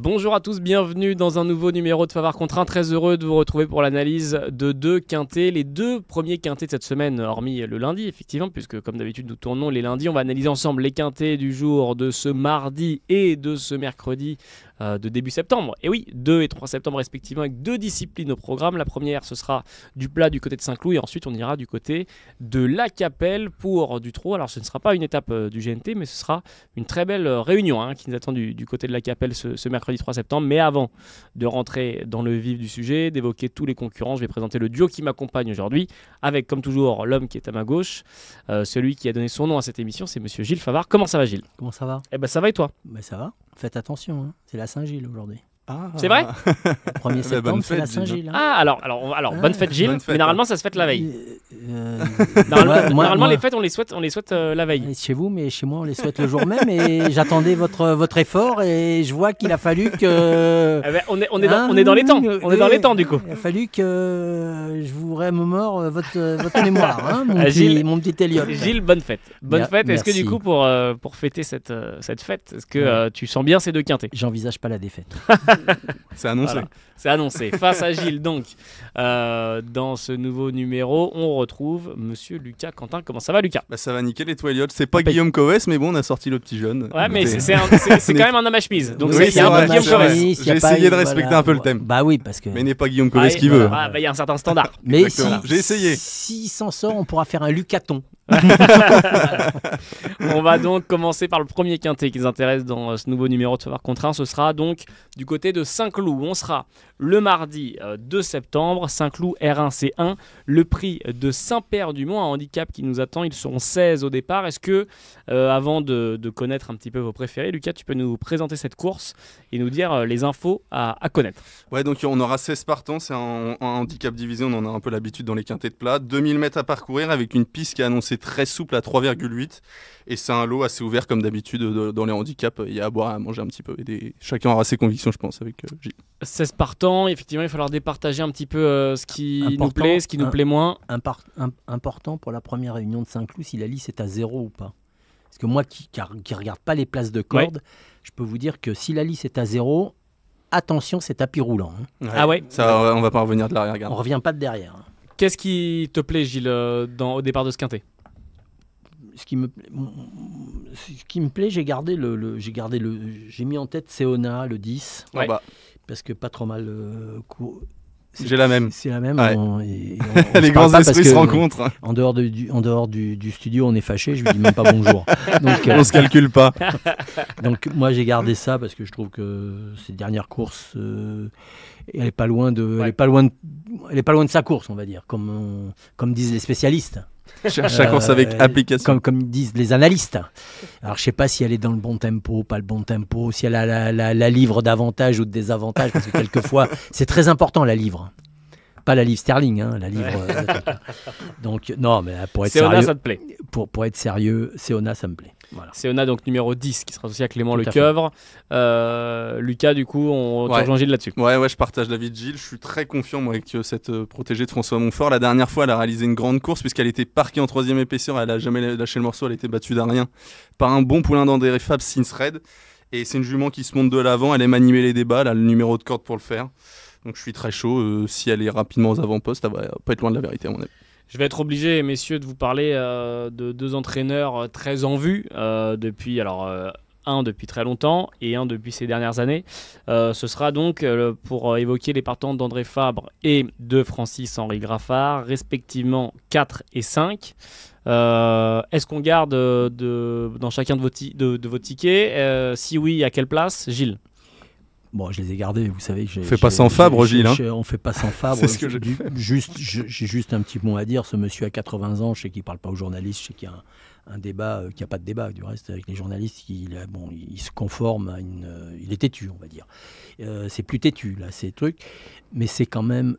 Bonjour à tous, bienvenue dans un nouveau numéro de Favard Contraint. Très heureux de vous retrouver pour l'analyse de deux quintés. Les deux premiers quintés de cette semaine, hormis le lundi, effectivement, puisque comme d'habitude nous tournons les lundis. On va analyser ensemble les quintés du jour de ce mardi et de ce mercredi de début septembre. Et oui, 2 et 3 septembre respectivement, avec deux disciplines au programme. La première, ce sera du plat du côté de Saint-Cloud et ensuite on ira du côté de La Capelle pour du trot. Alors ce ne sera pas une étape du GNT, mais ce sera une très belle réunion qui nous attend du côté de La Capelle ce mercredi 3 septembre. Mais avant de rentrer dans le vif du sujet, d'évoquer tous les concurrents, je vais présenter le duo qui m'accompagne aujourd'hui, avec comme toujours l'homme qui est à ma gauche, celui qui a donné son nom à cette émission, c'est monsieur Gilles Favard. Comment ça va, Gilles? Comment ça va? Eh ben ça va et toi? Ben ça va, faites attention, hein. C'est la Saint-Gilles aujourd'hui. Ah. C'est vrai? Le 1er septembre, c'est la Saint-Gilles. Hein. Ah, alors bonne fête Gilles, mais normalement ça se fête la veille. Moi, les fêtes, on les souhaite la veille. Chez vous, mais chez moi, on les souhaite le jour même. Et j'attendais votre effort et je vois qu'il a fallu que... on est dans les temps, on est dans les temps du coup. Il a fallu que je vous remémore votre mémoire, hein, mon petit Elliot. Gilles, bonne fête. Bonne fête. Est-ce que du coup, pour fêter cette fête, est-ce que tu sens bien ces deux quintés? J'envisage pas la défaite. C'est annoncé. Voilà. C'est annoncé. Face à Gilles, donc, dans ce nouveau numéro, on retrouve monsieur Lucas Quentin. Comment ça va, Lucas? Ça va nickel, et toi, Elliot? C'est pas Guillaume Coves, mais bon, on a sorti le petit jeune. Ouais, mais c'est quand même un homme à chemise. Donc, il y a un peu Guillaume Coves. J'ai essayé de respecter un peu le thème. Bah oui, parce que... Mais n'est pas Guillaume Coves qui veut. Il y a un certain standard. Mais j'ai essayé. S'il s'en sort, on pourra faire un Lucaton. On va donc commencer par le premier quintet qui nous intéresse dans ce nouveau numéro de Favard Contraint. Ce sera donc du côté de Saint-Cloud. On sera le mardi 2 septembre, Saint-Cloud R1 C1, le prix de Saint-Père-du-Mont, un handicap qui nous attend. Ils seront 16 au départ. Est-ce que, avant de connaître un petit peu vos préférés, Lucas, tu peux nous présenter cette course et nous dire les infos à connaître? Ouais, donc on aura 16 partants, c'est un handicap divisé, on en a un peu l'habitude dans les quintets de plat. 2000 mètres à parcourir avec une piste qui est annoncée très souple à 3,8 et c'est un lot assez ouvert comme d'habitude dans les handicaps. Il y a à boire et à manger un petit peu et chacun aura ses convictions, je pense, avec Gilles. 16 partants, effectivement, il va falloir départager un petit peu ce qui nous plaît, ce qui nous plaît moins. Important pour la première réunion de Saint-Cloud, si la liste est à 0 ou pas. Parce que moi qui regarde pas les places de corde, je peux vous dire que si la liste est à 0, attention, c'est tapis roulant. Hein. Ah ouais, ça, on va pas revenir de l'arrière-garde. On revient pas de derrière. Hein. Qu'est-ce qui te plaît, Gilles, au départ de ce quintet? Ce qui me plaît, j'ai mis en tête Seona, le 10, parce que pas trop mal. J'ai la même. C'est la même. Ouais. Les grands esprits se rencontrent. En dehors du studio, on est fâchés. Je lui dis même pas bonjour. Donc, on se calcule pas. Donc moi, j'ai gardé ça parce que je trouve que cette dernière course, elle est pas loin de sa course, on va dire, comme disent les spécialistes. Chaque course avec application. Comme disent les analystes. Alors je sais pas si elle est dans le bon tempo, pas le bon tempo, si elle a la livre d'avantage ou de désavantage, parce que quelquefois c'est très important la livre. Pas la livre sterling, hein, la livre. Donc non, mais pour être Seona, sérieux, ça te plaît? Pour être sérieux, Seona, ça me plaît. Voilà. Seona, donc numéro 10, qui sera associé à Clément Lecoeuvre. Lucas, du coup, on te rejoint Gilles là-dessus. Ouais, je partage l'avis de Gilles. Je suis très confiant, moi, avec cette protégée de François Montfort. La dernière fois, elle a réalisé une grande course, puisqu'elle était parquée en 3e épaisseur. Elle n'a jamais lâché le morceau, elle a été battue d'un rien par un bon poulain d'André Fab, Sinsred. Et c'est une jument qui se monte de l'avant. Elle aime animer les débats. Elle a le numéro de corde pour le faire. Donc je suis très chaud. Si elle est rapidement aux avant-postes, elle va pas être loin de la vérité, à mon avis. Je vais être obligé, messieurs, de vous parler de deux entraîneurs très en vue depuis très longtemps et un depuis ces dernières années. Ce sera donc pour évoquer les partants d'André Fabre et de Francis-Henri Graffard, respectivement 4 et 5. Est-ce qu'on garde dans chacun de vos tickets? Si oui, à quelle place? Gilles? Bon, je les ai gardés, vous savez. On fait pas sans Fabre, Gilles. On fait pas sans Fabre. J'ai juste un petit mot à dire. Ce monsieur a 80 ans, je sais qu'il parle pas aux journalistes, je sais qu'il y a un débat, qu'il n'y a pas de débat du reste avec les journalistes. Il se conforme à il est têtu, on va dire. C'est plus têtu, là, ces trucs. Mais c'est quand même,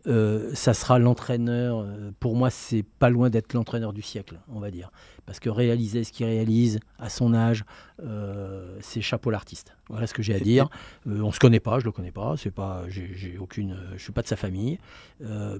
ça sera l'entraîneur. Pour moi, c'est pas loin d'être l'entraîneur du siècle, on va dire. Parce que réaliser ce qu'il réalise à son âge, c'est chapeau l'artiste. Voilà ce que j'ai à dire. On se connaît pas, je le connais pas. C'est pas, j'ai aucune, je suis pas de sa famille,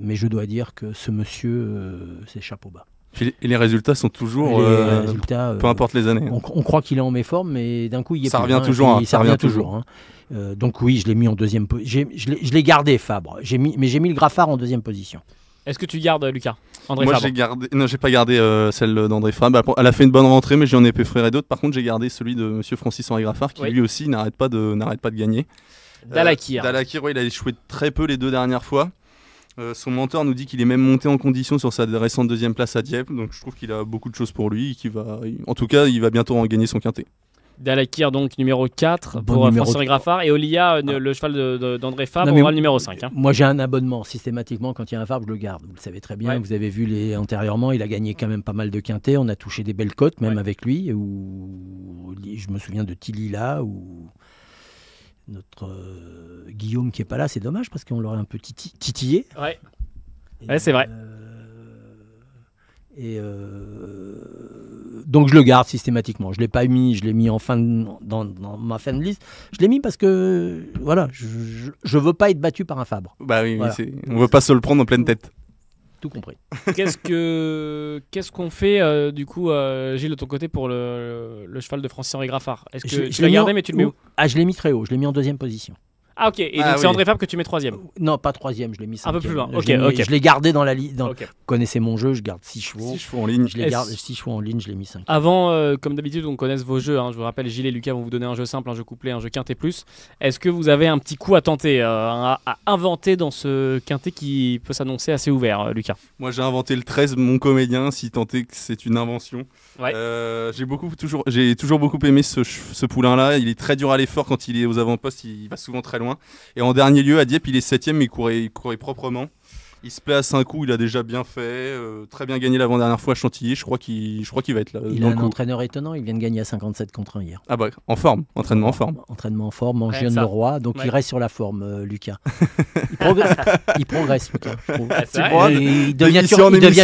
mais je dois dire que ce monsieur, c'est chapeau bas. Et les résultats sont toujours, peu importe les années. On croit qu'il est en méforme, mais d'un coup, il y est ça revient toujours. Ça revient toujours. Donc oui, je l'ai mis en deuxième position. Je l'ai gardé, Fabre. Mais j'ai mis le Graffard en deuxième position. Est-ce que tu gardes Lucas, André Moi, Fabre? j'ai pas gardé celle d'André Fabre. Elle a fait une bonne rentrée, mais j'en ai préféré d'autres. Par contre, j'ai gardé celui de Monsieur Francis-Henri Graffard, qui lui aussi n'arrête pas de gagner. Dalakir. Dalakir, il a échoué très peu les 2 dernières fois. Son mentor nous dit qu'il est même monté en condition sur sa récente 2e place à Dieppe. Donc je trouve qu'il a beaucoup de choses pour lui. En tout cas, il va bientôt en gagner son quintet. Dalakir, donc numéro 4 pour Francis-Henri Graffard. Et Olia, le cheval d'André Fabre, aura le numéro 5. Moi, j'ai un abonnement. Systématiquement, quand il y a un Fabre, je le garde. Vous le savez très bien. Vous avez vu antérieurement, il a gagné quand même pas mal de quintets. On a touché des belles cotes, même avec lui. Je me souviens de Tilila ou notre Guillaume qui n'est pas là. C'est dommage parce qu'on l'aurait un peu titillé. Ouais, c'est vrai. Donc je le garde systématiquement. Je l'ai pas mis, je l'ai mis dans ma fin de liste. Je l'ai mis parce que voilà, je veux pas être battu par un Fabre. Bah oui, voilà. On veut pas se le prendre en pleine tête. Tout compris. Qu'est-ce qu'on fait du coup, Gilles, de ton côté pour le cheval de Francis-Henri Graffard? Est-ce que tu l'as gardé, mais tu le mets où? Je l'ai mis très haut. Je l'ai mis en deuxième position. Ah ok, et donc c'est André Fabre que tu mets 3e? Non, pas 3e, je l'ai mis 5e. Un peu plus loin, Je l'ai gardé dans la liste. Vous connaissez mon jeu, je garde 6 chevaux. 6 chevaux en ligne. Je les garde 6 chevaux en ligne, je l'ai mis 5. Avant, comme d'habitude, on connaisse vos jeux. Je vous rappelle, Gilles et Lucas vont vous donner un jeu simple, un jeu couplé, un jeu quintet plus. Est-ce que vous avez un petit coup à tenter, à inventer dans ce quintet qui peut s'annoncer assez ouvert, Lucas? Moi j'ai inventé le 13, mon comédien, si tant est que c'est une invention. Ouais. J'ai toujours beaucoup aimé ce poulain-là. Il est très dur à l'effort quand il est aux avant-postes, il va souvent très loin. Et en dernier lieu, à Dieppe, il est 7e, mais il courait proprement. Il se plaît à 5 coups, il a déjà bien fait. Très bien gagné l'avant-dernière fois à Chantilly. Je crois qu'il va être là. Il a un entraîneur étonnant, il vient de gagner à 57 contre 1 hier. Ah bah, en forme, entraînement en forme. Entraînement en forme, Angionne le roi, donc il reste sur la forme, Lucas. Il progresse, Lucas. Il devient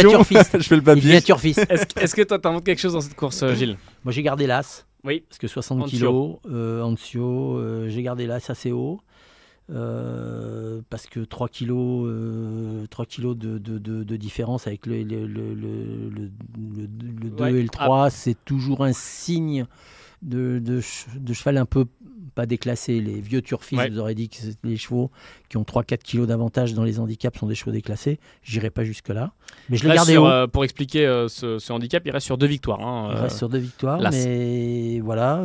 turfiste. Je fais le papier. Il devient turfiste. Est-ce que toi, t'inventes quelque chose dans cette course, Gilles? Moi, j'ai gardé l'As. Oui. Parce que 60 kilos, Anzio, j'ai gardé l'As assez haut. Parce que 3 kilos de différence avec le 2 et le 3, c'est toujours un signe de cheval un peu pas déclassé. Les vieux turfistes vous auraient dit que les chevaux qui ont 3-4 kilos d'avantage dans les handicaps sont des chevaux déclassés. J'irai pas jusque là, mais je l'ai gardé haut. Pour expliquer ce handicap, il reste sur 2 victoires. Il reste sur 2 victoires, mais voilà.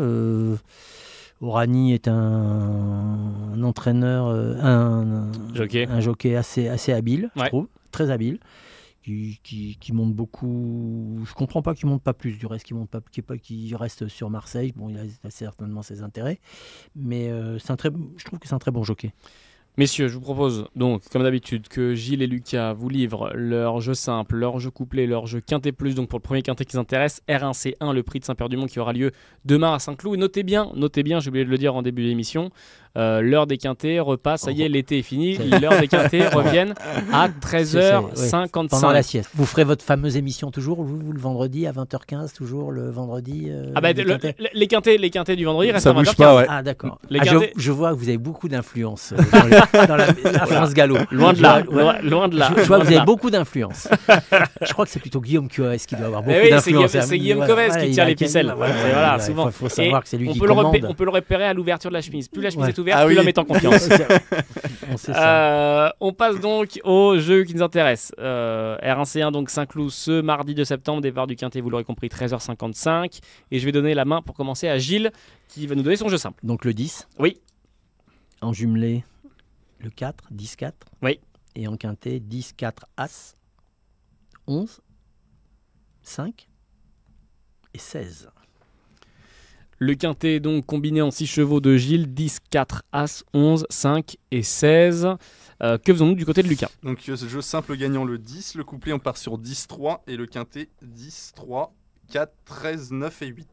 Orani est un entraîneur, un jockey assez habile, je trouve, très habile, qui monte beaucoup. Je comprends pas qu'il monte pas plus, du reste, qu'il reste sur Marseille. Bon, il a certainement ses intérêts, mais je trouve que c'est un très bon jockey. Messieurs, je vous propose donc, comme d'habitude, que Gilles et Lucas vous livrent leur jeu simple, leur jeu couplé, leur jeu quintet plus. Donc pour le premier quintet qui s'intéresse, R1C1, le prix de Saint-Père-du-Mont qui aura lieu demain à Saint-Cloud. Et notez bien, j'ai oublié de le dire en début d'émission, l'heure des quintets repasse, ça y est, l'été est fini. L'heure des quintets reviennent à 13h55. Pendant la sieste. Vous ferez votre fameuse émission toujours, vous le vendredi à 20h15, toujours le vendredi les quintets du vendredi restent ça à 20h15. Bouge pas, ouais. Ah d'accord. Je vois que vous avez beaucoup d'influence dans la France Gallo. Loin de là. Je vois que vous avez beaucoup d'influence. Je crois que c'est plutôt Guillaume Coves qui doit avoir beaucoup d'influence. C'est Guillaume Coves qui tire les ficelles. Il faut savoir que c'est lui qui commande. On peut le repérer à l'ouverture de la chemise. Plus la chemise est ouverte, plus l'homme est en confiance. On passe donc au jeu qui nous intéresse. R1C1, donc Saint-Cloud, ce mardi 2 septembre, départ du quintet, vous l'aurez compris, 13h55. Et je vais donner la main pour commencer à Gilles, qui va nous donner son jeu simple. Donc le 10. Oui. En jumelé, le 4, 10-4. Oui. Et en quintet, 10-4 As, 11, 5 et 16. Le quintet donc combiné en 6 chevaux de Gilles, 10, 4, As, 11, 5 et 16. Que faisons-nous du côté de Lucas? Donc ce jeu simple gagnant le 10, le couplet on part sur 10, 3 et le quintet 10, 3, 4, 13, 9 et 8.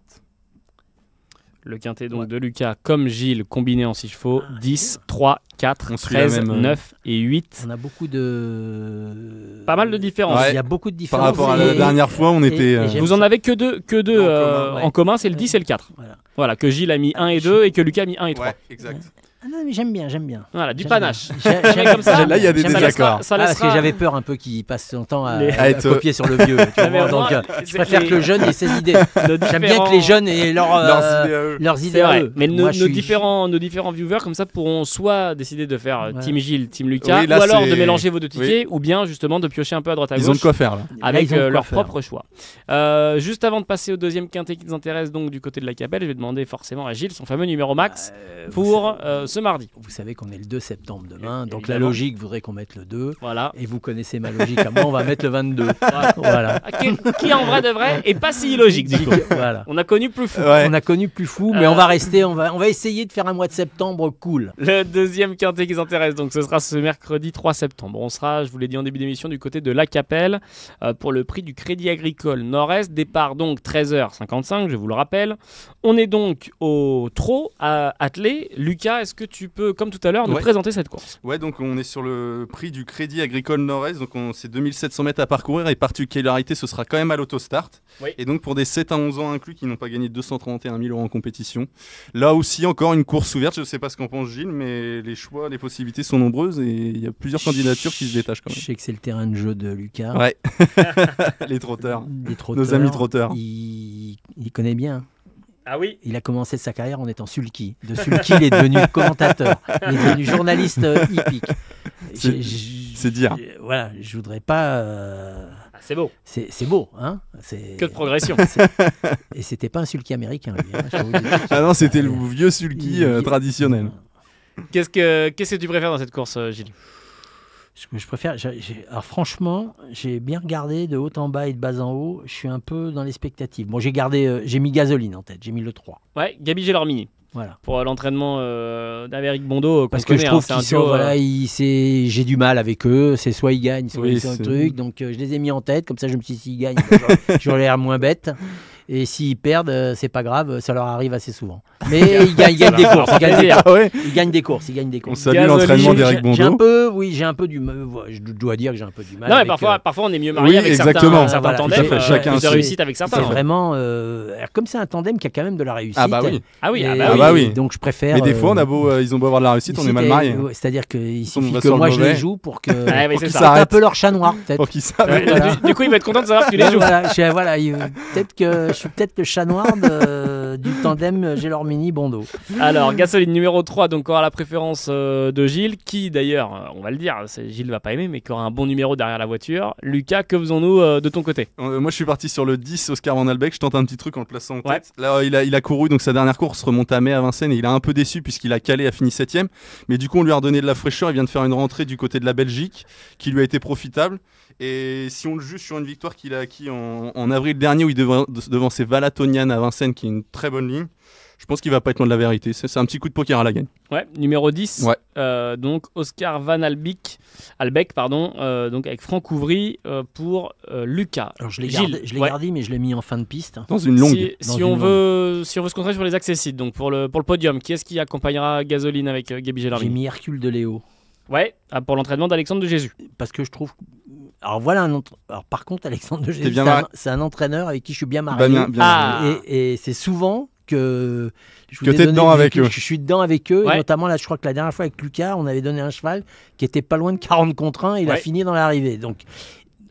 Le quintet donc de Lucas comme Gilles combiné en 6 chevaux, 10, 3, 4, On suit la 13, même, 9 et 8. On a beaucoup de... Pas mal de différences. Ouais. Il y a beaucoup de différences. Par rapport à la dernière fois, on était. et j'aime Vous en avez que deux ouais. en commun, c'est le 10 et le 4. Voilà, que Gilles a mis 1 et 2 et que Lucas a mis 1 et 3. Ouais, exact. Ah non, mais j'aime bien. Voilà, du J'aime panache. bien. Comme ça, Là, il y a des j'aime bien. désaccords. Ça Parce laissera... que j'avais peur un peu qu'il passe son temps à être- copier sur le vieux. Tu Ah, mais vois, au moins, donc, je préfère que le jeune ait ses idées. J'aime bien que les jeunes aient Leurs idées à eux. leurs C'est idées à vrai, eux. mais Moi, nos différents viewers comme ça pourront soit décider de faire Ouais. Team Gilles, Team Lucas, Oui, là, ou alors de c'est- mélanger vos deux tickets, ou bien justement de piocher un peu à droite à Ils ont de gauche quoi faire là. avec Là, ils ont de quoi leur faire. propre choix. Juste avant de passer au deuxième quintet qui nous intéresse donc du côté de la Capelle, je vais demander forcément à Gilles son fameux numéro max pour ce mardi. Vous savez qu'on est le 2 septembre demain, donc Évidemment. la logique voudrait qu'on mette le 2. Voilà. Et vous connaissez ma logique à moi, on va mettre le 22. Voilà. Qui en vrai de vrai est pas si illogique du coup. Voilà. On a connu plus fou. Ouais. On a connu plus fou, mais on va rester, on va essayer de faire un mois de septembre cool. Le deuxième quintet qui nous intéresse, donc ce sera ce mercredi 3 septembre. On sera, je vous l'ai dit en début d'émission, du côté de La Capelle pour le prix du Crédit Agricole Nord-Est. Départ donc 13h55, je vous le rappelle. On est donc au trot à atteler. Lucas, est-ce que tu peux, comme tout à l'heure, nous Ouais. présenter cette course? Ouais, donc on est sur le prix du Crédit Agricole Nord-Est, donc c'est 2700 mètres à parcourir et particularité, ce sera quand même à l'autostart. Oui. Et donc pour des 7 à 11 ans inclus qui n'ont pas gagné 231 000 € en compétition. Là aussi, encore une course ouverte, je ne sais pas ce qu'en pense Gilles, mais les choix, les possibilités sont nombreuses et il y a plusieurs candidatures qui se détachent quand Je sais que c'est le terrain de jeu de Lucas. même. Ouais, les trotteurs. Les trotteurs, Nos amis trotteurs. Il connaît bien. Ah oui. Il a commencé sa carrière en étant sulky. De sulky, il est devenu commentateur. Il est devenu journaliste hippique. C'est dire. Voilà, je voudrais pas. C'est beau. C'est beau, hein. Que de progression. Et c'était pas un sulky américain, lui. Hein, je peux vous dire. Ah non, c'était le vieux sulky traditionnel. Qu'est-ce que tu préfères dans cette course, Gilles? Ce que je préfère, alors franchement, j'ai bien regardé de haut en bas et de bas en haut. Je suis un peu dans l'expectative. Bon, j'ai mis Gasoline en tête, j'ai mis le 3. Ouais, Gabi Gelormini. Voilà. Pour l'entraînement d'Averic Bondo. Parce que je trouve qu'ils sont, voilà, j'ai du mal avec eux. C'est soit ils gagnent, soit Oui, ils sont un c'est- truc. Donc je les ai mis en tête. Comme ça, je me suis dit, s'ils gagnent, j'aurais l'air moins bête. Et s'ils perdent, c'est pas grave, ça leur arrive assez souvent. Mais ils gagnent des courses. Ah ouais. Ils gagnent des courses. On salue Gasoline, l'entraînement d'Eric J'ai un Bondo. peu, j'ai un peu du mal. Je dois dire que j'ai un peu du mal. Non, mais avec, parfois on est mieux marié oui, avec exactement. certains Voilà, tandems. tout à fait. Chacun Plus de aussi. réussite avec certains. c'est hein. vraiment. Alors, comme c'est un tandem qui a quand même de la réussite. Ah bah oui. Ah oui, et- ah bah Ah oui. bah oui. Donc je préfère. Mais des fois, ils ont beau avoir de la réussite, on est mal mariés. C'est-à-dire qu'il On suffit va que sur le moi je mauvais. les joue pour que. Ouais, mais c'est qu'ils ça. C'est un s'arrêtent. peu leur chat noir, peut-être. Pour qu'ils savent. Ouais, Voilà. du coup, il va être content de savoir que tu les joues. Voilà, peut-être que je suis peut-être le chat noir du tandem Gelormini Bondo. Alors, Gasoline numéro 3, donc aura la préférence de Gilles, qui d'ailleurs, on va le dire, Gilles va pas aimer, mais qui aura un bon numéro derrière la voiture. Lucas, que faisons-nous de ton côté? Moi, je suis parti sur le 10 Oscar Van Albeck. Je tente un petit truc en le plaçant en tête. Ouais. Là, il a couru, donc sa dernière course remonte à mai à Vincennes et il a un peu déçu puisqu'il a calé, a fini 7ème. Mais du coup, on lui a redonné de la fraîcheur. Il vient de faire une rentrée du côté de la Belgique qui lui a été profitable. Et si on le juge sur une victoire qu'il a acquis en avril dernier où il devançait Valatonian à Vincennes, qui est une très bonne ligne, je pense qu'il va pas être loin de la vérité. C'est un petit coup de poker à la gagne. Ouais, numéro 10, Ouais. donc Oscar Van Albeck, donc avec Franck Ouvry pour Lucas. Alors je l'ai Gilles, gardé, gardé, mais je l'ai mis en fin de piste. Dans une longue. Si Dans on une veut se concentrer sur les accessites, donc pour le podium, qui est-ce qui accompagnera Gasoline avec Gabi J'ai Gelormini? mis Hercule de Léo. Ouais, pour l'entraînement d'Alexandre de Jésus. Parce que je trouve. Alors voilà alors par contre, Alexandre de Jésus, bien marié. c'est un entraîneur avec qui je suis bien marié. Bah, bien Ah. Et c'est souvent que Que t'es dedans avec eux. Je suis dedans avec eux. Ouais. Et notamment là, je crois que la dernière fois avec Lucas, on avait donné un cheval qui était pas loin de 40 contre 1. Il a Ouais. fini dans l'arrivée. Donc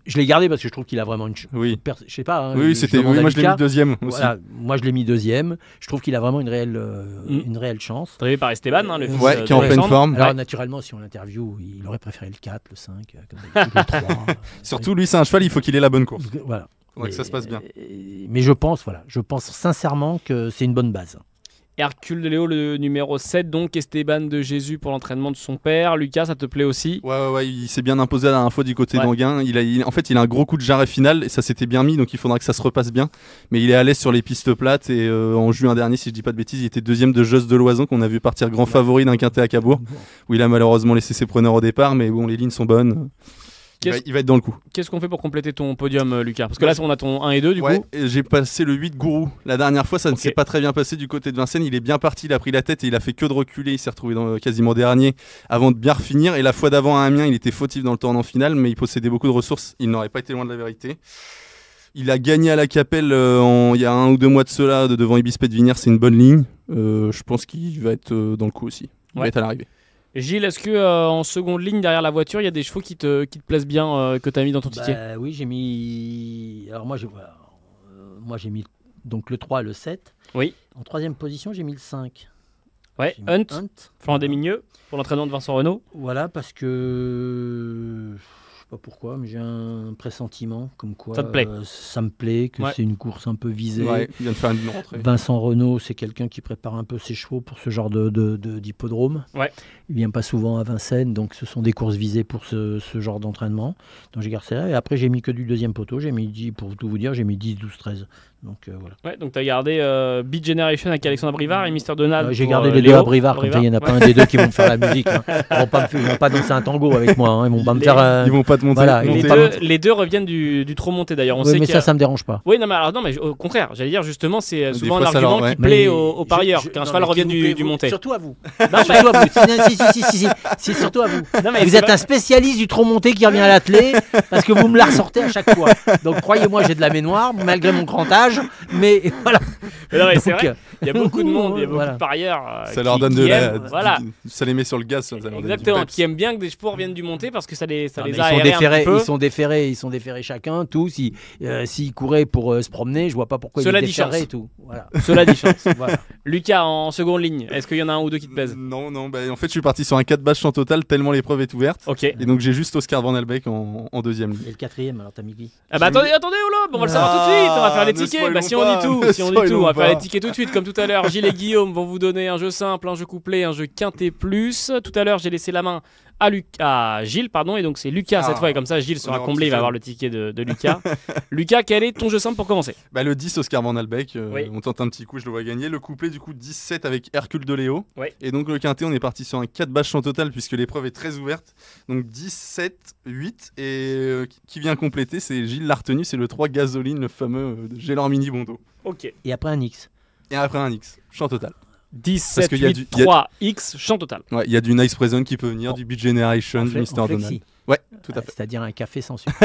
je l'ai gardé parce que je trouve qu'il a vraiment une. Oui. Je sais pas. Hein, Oui, demande à moi je l'ai Lucas. mis deuxième aussi. Voilà, moi je l'ai mis deuxième. Je trouve qu'il a vraiment une réelle chance. Drivé par Esteban, hein, le fils Ouais, qui est en de pleine Alexandre. forme. Alors Ouais. naturellement, si on l'interview, il aurait préféré le 4, le 5, comme d'habitude, le 3. Surtout, lui, c'est un cheval, il faut qu'il ait la bonne course. Voilà. Ouais, que ça se passe bien. Mais je pense sincèrement que c'est une bonne base. Hercule de Léo, le numéro 7, donc Esteban de Jésus pour l'entraînement de son père. Lucas, ça te plaît aussi? Ouais, il s'est bien imposé la dernière fois du côté Ouais. d'Anguin. En fait, il a un gros coup de jarret final et ça s'était bien mis, donc il faudra que ça se repasse bien. Mais il est à l'aise sur les pistes plates et en juin dernier, si je dis pas de bêtises, il était deuxième de Josse de Loison qu'on a vu partir grand favori d'un quintet à Cabourg, où il a malheureusement laissé ses preneurs au départ, mais bon, les lignes sont bonnes. Il va être dans le coup. Qu'est-ce qu'on fait pour compléter ton podium, Lucas? Parce que là, on a ton 1 et 2 du coup. Et j'ai passé le 8 Gourou. La dernière fois, ça ne s'est pas très bien passé du côté de Vincennes. Il est bien parti, il a pris la tête et il a fait que de reculer. Il s'est retrouvé quasiment dernier avant de bien refinir. Et la fois d'avant à Amiens, il était fautif dans le tournant final, mais il possédait beaucoup de ressources. Il n'aurait pas été loin de la vérité. Il a gagné à la Capelle il y a 1 ou 2 mois de cela devant Ibispet de Vinières. C'est une bonne ligne. Je pense qu'il va être dans le coup aussi. Il va être à l'arrivée. Gilles, est-ce que en seconde ligne derrière la voiture, il y a des chevaux qui te plaisent bien, que tu as mis dans ton ticket? Oui, j'ai mis. Alors moi j'ai mis donc le 3 et le 7. Oui. En troisième position, j'ai mis le 5. Ouais, Hunt. Florent Desmigneux pour l'entraînement de Vincent Renaud. Voilà, parce que. Je sais pas pourquoi, mais j'ai un pressentiment comme quoi ça te plaît. Ça me plaît, que c'est une course un peu visée. Ouais, il vient de faire une rentrée. Vincent Renaud, c'est quelqu'un qui prépare un peu ses chevaux pour ce genre d'hippodrome. Ouais. Il vient pas souvent à Vincennes, donc ce sont des courses visées pour ce genre d'entraînement. Donc j'ai gardé ça. Et après, j'ai mis que du deuxième poteau. J'ai mis 10, pour tout vous dire, j'ai mis 10, 12, 13. Donc voilà. Ouais, donc tu as gardé Beat Generation avec Alexandre Brivard et Mister Donald. J'ai gardé les deux à Brivard, comme ça il n'y en a pas un des deux qui vont me faire la musique. Hein. Ils vont pas danser un tango avec moi. Hein. Ils vont pas me faire. Ils vont pas te monter. Voilà, les deux reviennent du trop monté d'ailleurs. On sait mais ça me dérange pas. Oui, non, mais au contraire, j'allais dire justement, c'est souvent un argument qui plaît aux parieurs, qu'un cheval revienne du monté. Surtout à vous. Surtout à vous. Si, surtout à vous. Vous êtes un spécialiste du trop monté qui revient à l'attelé parce que vous me la ressortez à chaque fois. Donc croyez-moi, j'ai de la mémoire malgré mon grand âge, mais voilà. C'est vrai. Il y a beaucoup de monde, il y a beaucoup de parieurs. Ça leur donne ça les met sur le gaz. Exactement, qui aiment bien que des chevaux reviennent du monté parce que ça les a aérés un petit peu. Ils sont déférés chacun, tous. S'ils couraient pour se promener, je vois pas pourquoi ils déféreraient et tout. Voilà. Cela dit chance. Voilà. Lucas, en seconde ligne, est-ce qu'il y en a un ou deux qui te plaisent? Non. En fait, je suis parti sur un 4 bâches en total tellement l'épreuve est ouverte. Ok. Et donc j'ai juste Oscar Van Albeck en deuxième ligne. Et le quatrième, alors t'as mis qui? Attendez, on va le savoir tout de suite. On va faire les tickets. Si on dit tout, on va faire les tickets tout de suite. Comme tout à l'heure, Gilles et Guillaume vont vous donner un jeu simple, un jeu couplé, un jeu quinté plus. Tout à l'heure, j'ai laissé la main à Gilles, et donc c'est Lucas cette fois, et comme ça Gilles sera comblé, il va avoir le ticket de Lucas. Lucas, quel est ton jeu simple pour commencer? Le 10 Oscar Van Albeck, on tente un petit coup, je le vois gagner. Le couplet du coup 17 avec Hercule de Léo. Et donc le quintet, on est parti sur un 4 bâches en total puisque l'épreuve est très ouverte. Donc 17, 8 et qui vient compléter, c'est Gilles l'a retenu, c'est le 3 Gasoline, le fameux de Gélor Mini Bondo. Ok. Et après un X. Et après un X, champ total. 17, 8, 3, X, champ total. Ouais, il y a du Nice Present qui peut venir, du Beat Generation, du Mister Donald. Ouais, tout à fait. C'est-à-dire un café sans sucre.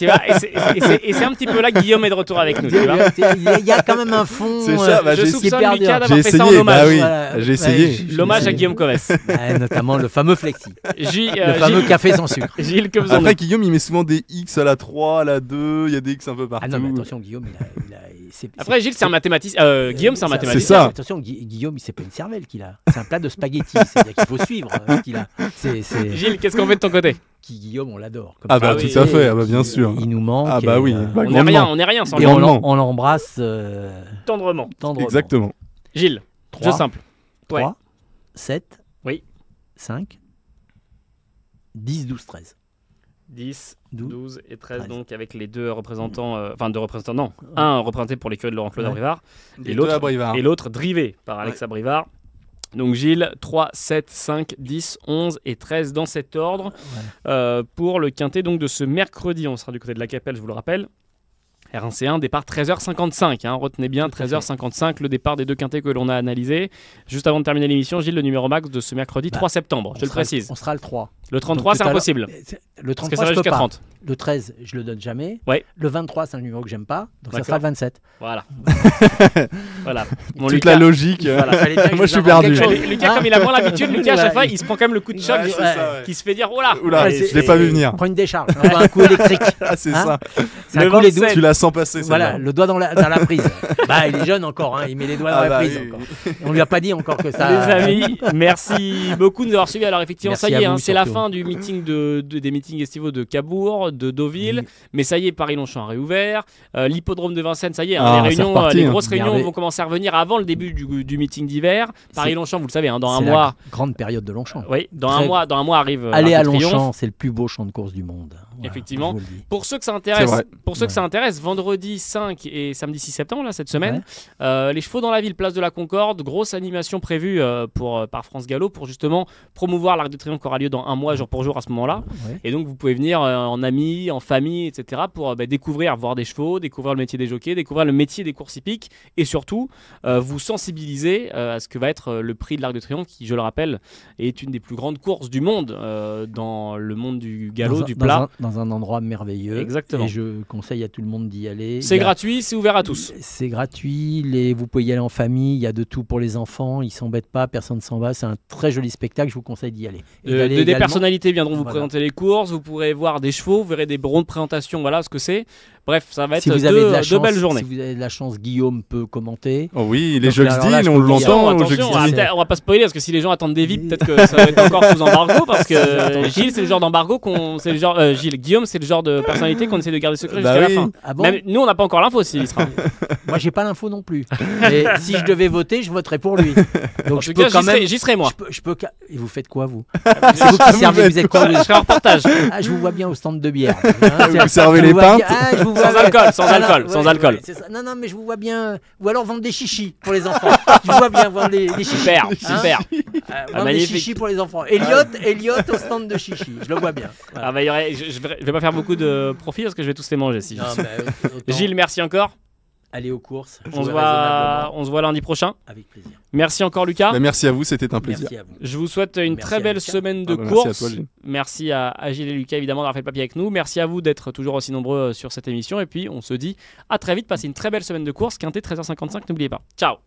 Et c'est un petit peu là que Guillaume est de retour avec nous. Il y a quand même un fond. C'est ça, je soupçonne Lucas d'avoir fait essayé, ça en hommage. J'ai essayé. L'hommage à Guillaume Comès. Notamment le fameux Flexi. Le fameux café sans sucre. Gilles, que vous en Après, Guillaume, il met souvent des X à la 3, à la 2, il y a des X un peu partout. Ah non, mais attention, Guillaume, Après, Gilles, c'est un mathématicien. Guillaume, c'est un mathématicien. C'est ça. Attention, Guillaume, c'est pas une cervelle qu'il a. C'est un plat de spaghettis. C'est-à-dire qu'il faut suivre ce qu'il a. Gilles, qu'est-ce qu'on fait de ton côté? Guillaume, on l'adore. Tout à fait, bien sûr. Il nous manque. Ah bah oui. On n'est rien sans lui. On l'embrasse tendrement. Exactement. Gilles, 3, jeu simple. 3, 7, oui. 5, 10, 12, 13. 10, 12 et 13, donc avec les deux représentants, un représenté pour l'écurie de Laurent-Claude Abrivard et l'autre drivé par Alex Abrivard. Donc Gilles, 3, 7, 5, 10, 11 et 13 dans cet ordre pour le quintet donc, de ce mercredi. On sera du côté de la Capelle, je vous le rappelle. R1C1, départ 13h55, retenez bien 13h55 le départ des deux quintets que l'on a analysés. Juste avant de terminer l'émission, Gilles, le numéro max de ce mercredi 3 septembre, je le précise. On sera le 3. Le 33, c'est impossible. Le 33, parce que ça va jusqu'à 30. Le 13, je le donne jamais. Ouais. Le 23, c'est un numéro que j'aime pas. Donc ça sera le 27. Voilà. Voilà. Toute Lucas, la logique. Voilà. Moi, je suis perdu. Lucas, comme il a moins l'habitude, Lucas, à chaque fois, il se prend quand même le coup de choc qui se fait dire oh là. Je l'ai pas vu venir. Prends une décharge. Un coup électrique. C'est ça. Le 27. Tu la sens passer. Voilà, le doigt dans la prise. Il est jeune encore. Il met les doigts dans la prise encore. On lui a pas dit encore que ça. Les amis, merci beaucoup de nous avoir suivis. Alors effectivement, ça y est, c'est la fin du meeting des meetings estivaux de Cabourg, de Deauville, mais ça y est, Paris-Longchamp a réouvert, l'hippodrome de Vincennes, ça y est, les grosses réunions vont commencer à revenir avant le début du meeting d'hiver. Paris-Longchamp, vous le savez, dans un mois. Grande période de Longchamp. Oui, dans un mois arrive. Aller à Longchamp, c'est le plus beau champ de course du monde. Effectivement. Pour ceux que ça intéresse, vendredi 5 et samedi 6 septembre, là, cette semaine. Les chevaux dans la ville, place de la Concorde. Grosse animation prévue par France Gallo pour justement promouvoir l'Arc de Triomphe qui aura lieu dans un mois, jour pour jour, à ce moment-là. Et donc, vous pouvez venir en amis, en famille, etc. pour découvrir, voir des chevaux, découvrir le métier des jockeys, découvrir le métier des courses hippiques et surtout vous sensibiliser à ce que va être le prix de l'Arc de Triomphe qui, je le rappelle, est une des plus grandes courses du monde dans le monde du galop, du plat. Dans un endroit merveilleux. Exactement. Et je conseille à tout le monde d'y aller. C'est gratuit, c'est ouvert à tous. C'est gratuit, vous pouvez y aller en famille, il y a de tout pour les enfants, ils ne s'embêtent pas, personne ne s'en va. C'est un très joli spectacle, je vous conseille d'y aller. Des personnalités viendront vous présenter les courses, vous pourrez voir des chevaux, vous verrez des ronds de présentation, voilà ce que c'est. Bref, ça va être deux belles journées. Si vous avez de la chance, Guillaume peut commenter. Oh oui, les Jeux Deal, on l'entend. Attention, on va pas spoiler parce que si les gens attendent des vies, peut-être que ça va être encore sous embargo parce que Gilles, c'est le genre d'embargo Guillaume, c'est le genre de personnalité qu'on essaie de garder secret jusqu'à la fin. Ah bon. Même nous, on n'a pas encore l'info s'il sera. Moi, j'ai pas l'info non plus. Mais si je devais voter, je voterais pour lui. Donc en tout cas, j'y serai moi. Et vous faites quoi vous? C'est vous qui servez, vous êtes quoi? Je serai en reportage. Je vous vois bien au stand de bière. Vous servez les pintes. Sans alcool. Non, mais je vous vois bien. Ou alors vendre des chichis pour les enfants. Je vous vois bien vendre des chichis. Super. Vendre des chichis pour les enfants. Elliot au stand de chichis. Je le vois bien. Voilà. Je vais pas faire beaucoup de profit parce que je vais tous les manger. Si Gilles, merci encore. Allez aux courses. On se voit lundi prochain. Avec plaisir. Merci encore Lucas. Merci à vous, c'était un plaisir. Merci à vous. Je vous souhaite une très belle semaine de course. Merci à Gilles et Lucas évidemment d'avoir fait le papier avec nous. Merci à vous d'être toujours aussi nombreux sur cette émission. Et puis on se dit à très vite. Passez une très belle semaine de course. Quintet 13h55, n'oubliez pas. Ciao.